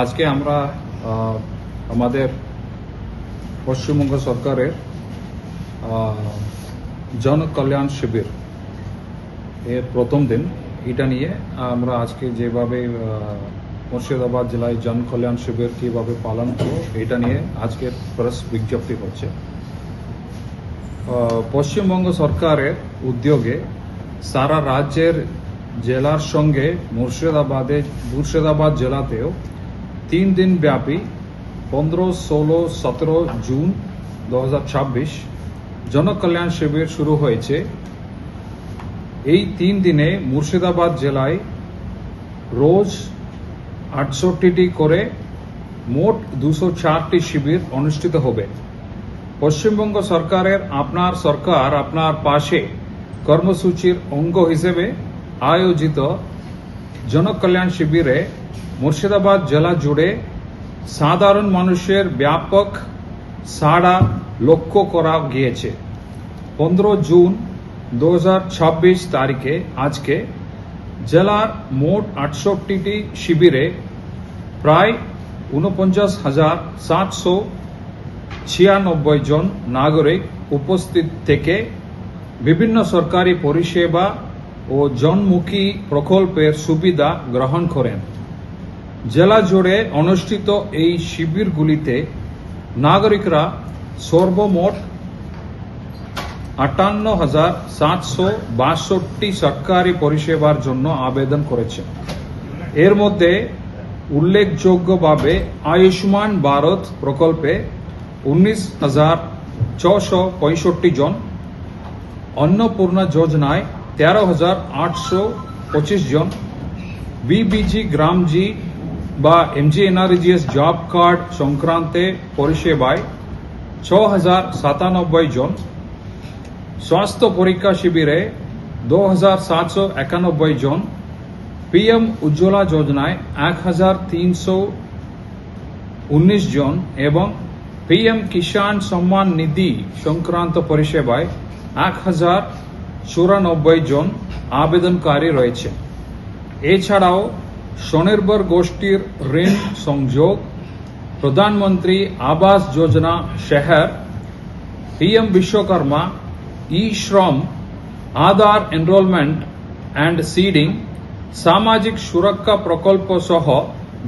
আজকে আমরা আমাদের পশ্চিমবঙ্গ সরকারের জন কল্যাণ শিবির এর প্রথম দিন। এটা নিয়ে আমরা আজকে যেভাবে মুর্শিদাবাদ জেলায় জন কল্যাণ শিবির কীভাবে পালন করব এটা নিয়ে আজকে প্রেস বিজ্ঞপ্তি হচ্ছে। পশ্চিমবঙ্গ সরকারের উদ্যোগে সারা রাজ্যের জেলার সঙ্গে মুর্শিদাবাদ জেলাতেও 3 দিন ব্যাপী 15, 16, 17 জুন 2026 জনকল্যাণ শিবির শুরু হয়েছে। এই 3 দিনে মুর্শিদাবাদ জেলায় রোজ 68টি করে মোট 204টি শিবির অনুষ্ঠিত হবে। পশ্চিমবঙ্গ সরকারের আপনার সরকার আপনার পাশে কর্মসূচির অঙ্গ হিসেবে আয়োজিত জনকল্যাণ শিবিরে মুর্শিদাবাদ জেলা জুড়ে সাধারণ মানুষের ব্যাপক সাড়া লক্ষ্য করা গিয়েছে। 15 জুন 2026 তারিখে আজকে জেলার মোট 68টি শিবিরে প্রায় 49,796 জন নাগরিক উপস্থিত থেকে বিভিন্ন সরকারি পরিষেবা ও জনমুখী প্রকল্পের সুবিধা গ্রহণ করেন। জেলা জুড়ে অনুষ্ঠিত এই শিবিরগুলিতে নাগরিকরা সর্বমোট 58,762 সরকারি পরিষেবার জন্য আবেদন করেছেন। এর মধ্যে উল্লেখযোগ্যভাবে আয়ুষ্মান ভারত প্রকল্পে 19,665 জন, অন্নপূর্ণা যোজনায় 13,825 জন, বিবিজি গ্রামজি বা এমজিএনআরজিএস জব কার্ড সংক্রান্তে পরিষেবায় 6,097 জন, স্বাস্থ্য পরীক্ষা শিবিরে 2,791 জন, পিএম উজ্জ্বলা যোজনায় 1,319 জন এবং পিএম কিষাণ সম্মান নিধি সংক্রান্ত পরিষেবায় 1,094 জন আবেদনকারী রয়েছে। এছাড়াও স্বনির্ভর গোষ্ঠীর ঋণ সংযোগ, প্রধানমন্ত্রী আবাস যোজনা শহর, পিএম বিশ্বকর্মা, ই শ্রম, আধার এনরোলমেন্ট অ্যান্ড সিডিং, সামাজিক সুরক্ষা প্রকল্প সহ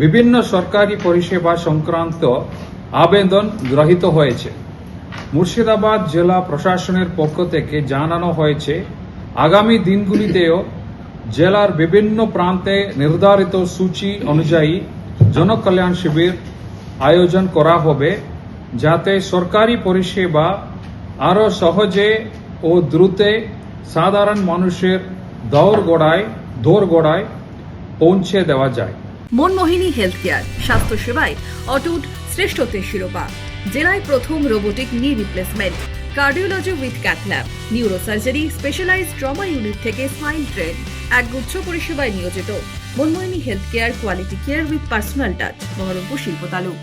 বিভিন্ন সরকারি পরিষেবা সংক্রান্ত আবেদন গৃহীত হয়েছে। মুর্শিদাবাদ জেলা প্রশাসনের পক্ষ থেকে জানানো হয়েছে, আগামী দিনগুলিতেও জেলার বিভিন্ন প্রান্তে নির্ধারিত সূচি অনুযায়ী জনকল্যাণ শিবির আয়োজন করা হবে, যাতে সরকারি পরিষেবা আরও সহজে ও দ্রুত সাধারণ মানুষের দোরগোড়ায় পৌঁছে দেওয়া যায়। মনমোহিনী হেলথ কেয়ার, স্বাস্থ্য সেবায় অটুট শ্রেষ্ঠত্বের শিরোপা। জেলায় প্রথম robotic knee replacement, cardiology with cath lab, neurosurgery, specialized trauma unit থেকে স্পাইন ট্রেন, একগুচ্ছ পরিষেবায় নিয়োজিত। Manmohini health care, quality care with personal touch, Berhampore শিল্প তালুক।